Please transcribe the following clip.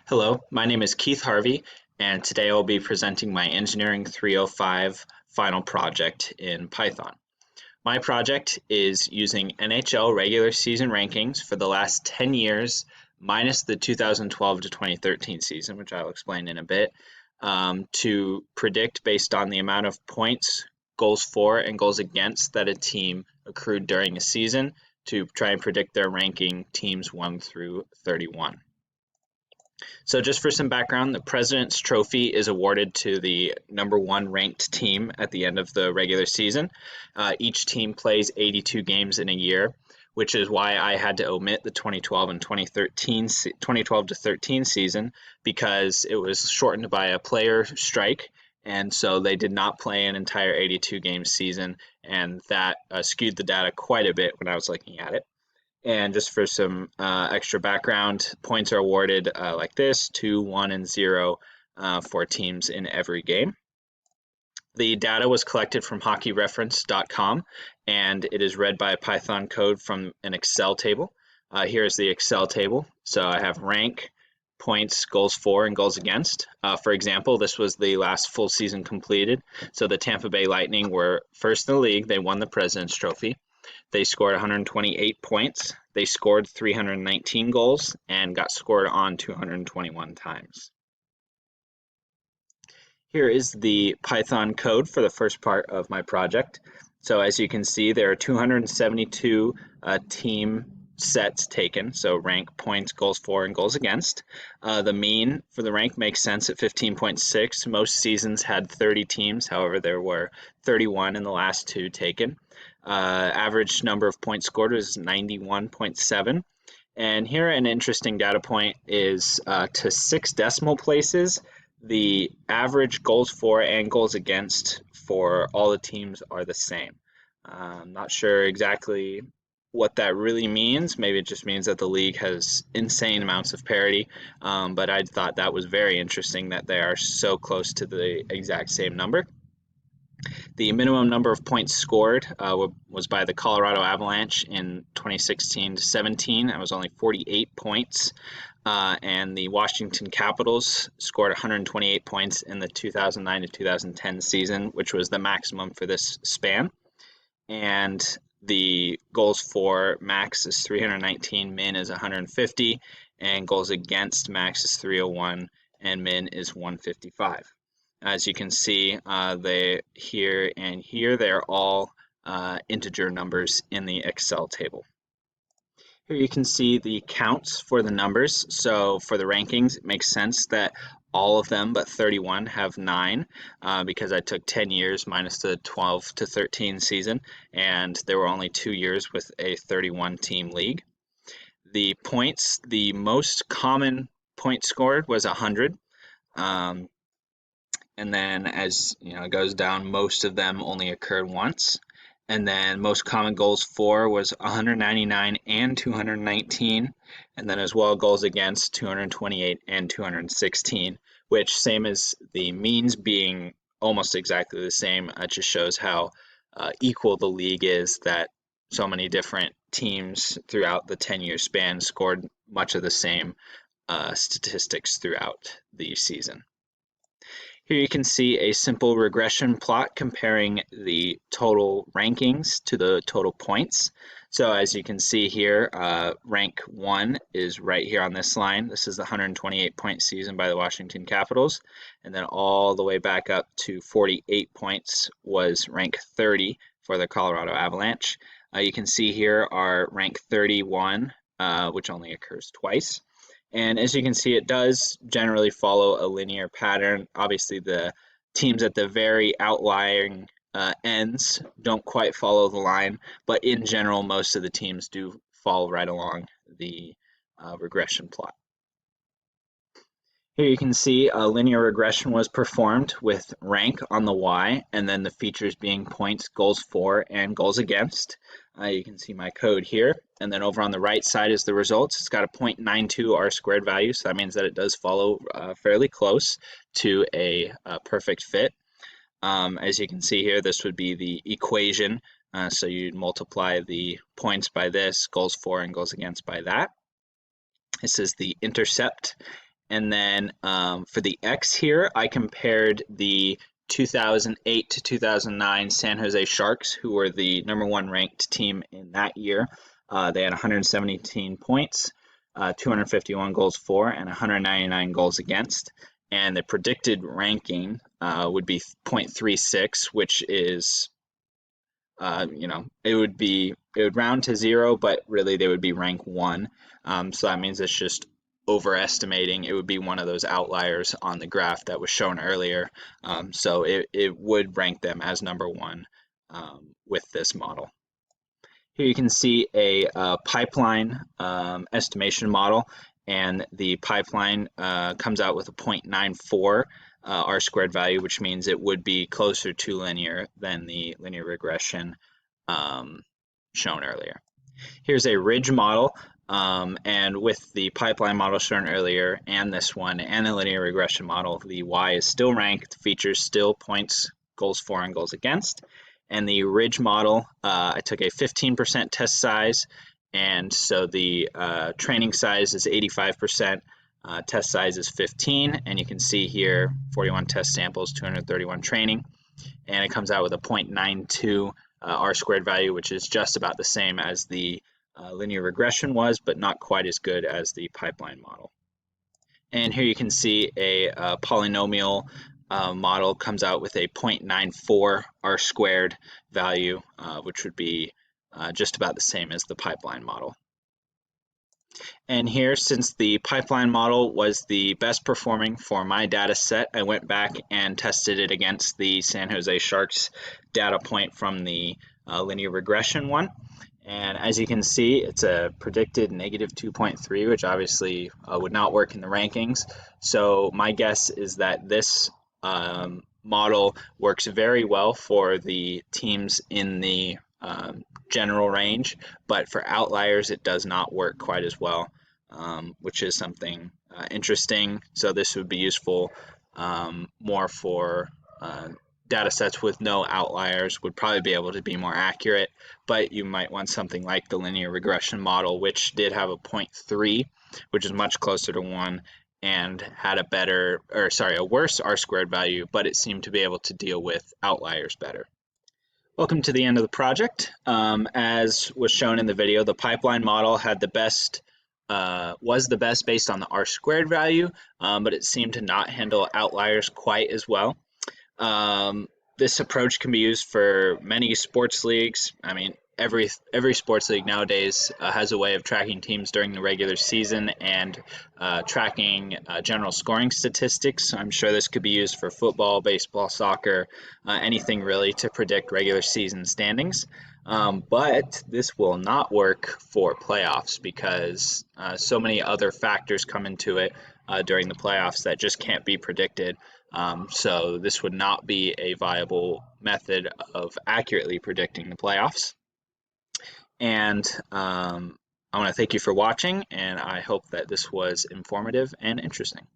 Hello, my name is Keith Harvey, and today I'll be presenting my Engineering 305 final project in Python. My project is using NHL regular season rankings for the last 10 years, minus the 2012 to 2013 season, which I'll explain in a bit, to predict based on the amount of points, goals for, and goals against that a team accrued during a season to try and predict their ranking teams 1 through 31. So just for some background, the President's Trophy is awarded to the number one ranked team at the end of the regular season. Each team plays 82 games in a year, which is why I had to omit the 2012 and 2012 to 13 season because it was shortened by a player strike, and so they did not play an entire 82 game season, and that skewed the data quite a bit when I was looking at it. And just for some extra background, points are awarded like this: 2, 1, and 0 for teams in every game. The data was collected from hockeyreference.com, and it is read by a Python code from an Excel table. Here's the Excel table. So I have rank, points, goals for, and goals against. For example, this was the last full season completed. So the Tampa Bay Lightning were first in the league. They won the President's Trophy. They scored 128 points. They scored 319 goals and got scored on 221 times. Here is the Python code for the first part of my project. So as you can see, there are 272 team sets taken, so rank, points, goals for, and goals against. The mean for the rank makes sense at 15.6. Most seasons had 30 teams, however, there were 31 in the last two taken. Average number of points scored is 91.7. And here an interesting data point is to 6 decimal places, the average goals for and goals against for all the teams are the same. I'm not sure exactly what that really means. Maybe it just means that the league has insane amounts of parity, but I thought that was very interesting that they are so close to the exact same number. The minimum number of points scored was by the Colorado Avalanche in 2016 to 17. That was only 48 points. And the Washington Capitals scored 128 points in the 2009 to 2010 season, which was the maximum for this span. And the goals for max is 319, min is 150, and goals against max is 301, and min is 155. As you can see, they here and here, they're all integer numbers in the Excel table. Here you can see the counts for the numbers. So for the rankings, it makes sense that all of them but 31 have 9 because I took 10 years minus the 12 to 13 season, and there were only 2 years with a 31 team league. The points, the most common point scored was 100. And then as you know, it goes down, most of them only occurred once. And then most common goals for was 199 and 219. And then as well, goals against 228 and 216, which same as the means being almost exactly the same, it just shows how equal the league is, that so many different teams throughout the 10-year span scored much of the same statistics throughout the season. Here you can see a simple regression plot comparing the total rankings to the total points. So as you can see here, rank 1 is right here on this line. This is the 128 point season by the Washington Capitals. And then all the way back up to 48 points was rank 30 for the Colorado Avalanche. You can see here our rank 31, which only occurs twice. And as you can see, it does generally follow a linear pattern. Obviously, the teams at the very outlying ends don't quite follow the line, but in general, most of the teams do follow right along the regression plot. Here you can see a linear regression was performed with rank on the Y, and then the features being points, goals for, and goals against. You can see my code here. And then over on the right side is the results. It's got a 0.92 R-squared value, so that means that it does follow fairly close to a perfect fit. As you can see here, this would be the equation. So you'd multiply the points by this, goals for and goals against by that. This is the intercept. And then for the X here, I compared the 2008 to 2009 San Jose Sharks, who were the #1 ranked team in that year. They had 117 points, 251 goals for, and 199 goals against. And the predicted ranking would be 0.36, which is, it would round to 0, but really they would be rank 1. So that means it's just overestimating. It would be one of those outliers on the graph that was shown earlier. So it would rank them as #1 with this model. Here you can see a pipeline estimation model, and the pipeline comes out with a 0.94 R-squared value, which means it would be closer to linear than the linear regression shown earlier. Here's a ridge model, and with the pipeline model shown earlier and this one and the linear regression model, the Y is still ranked, features still points, goals for, and goals against. And the ridge model, I took a 15% test size, and so the training size is 85%, test size is 15, and you can see here 41 test samples, 231 training, and it comes out with a 0.92 R-squared value, which is just about the same as the linear regression was, but not quite as good as the pipeline model. And here you can see a polynomial model comes out with a 0.94 R-squared value, which would be just about the same as the pipeline model. And here, since the pipeline model was the best performing for my data set, I went back and tested it against the San Jose Sharks data point from the linear regression one. And as you can see, it's a predicted -2.3, which obviously would not work in the rankings. So my guess is that this model works very well for the teams in the general range, but for outliers it does not work quite as well, which is something interesting. So this would be useful more for data sets with no outliers, would probably be able to be more accurate, but you might want something like the linear regression model, which did have a 0.3, which is much closer to 1, and had a worse R-squared value, but it seemed to be able to deal with outliers better. Welcome to the end of the project. As was shown in the video, the pipeline model had was the best based on the R-squared value, but it seemed to not handle outliers quite as well. This approach can be used for many sports leagues. I mean, every sports league nowadays has a way of tracking teams during the regular season and tracking general scoring statistics. I'm sure this could be used for football, baseball, soccer, anything really to predict regular season standings. But this will not work for playoffs because so many other factors come into it during the playoffs that just can't be predicted. So this would not be a viable method of accurately predicting the playoffs. And I want to thank you for watching, and I hope that this was informative and interesting.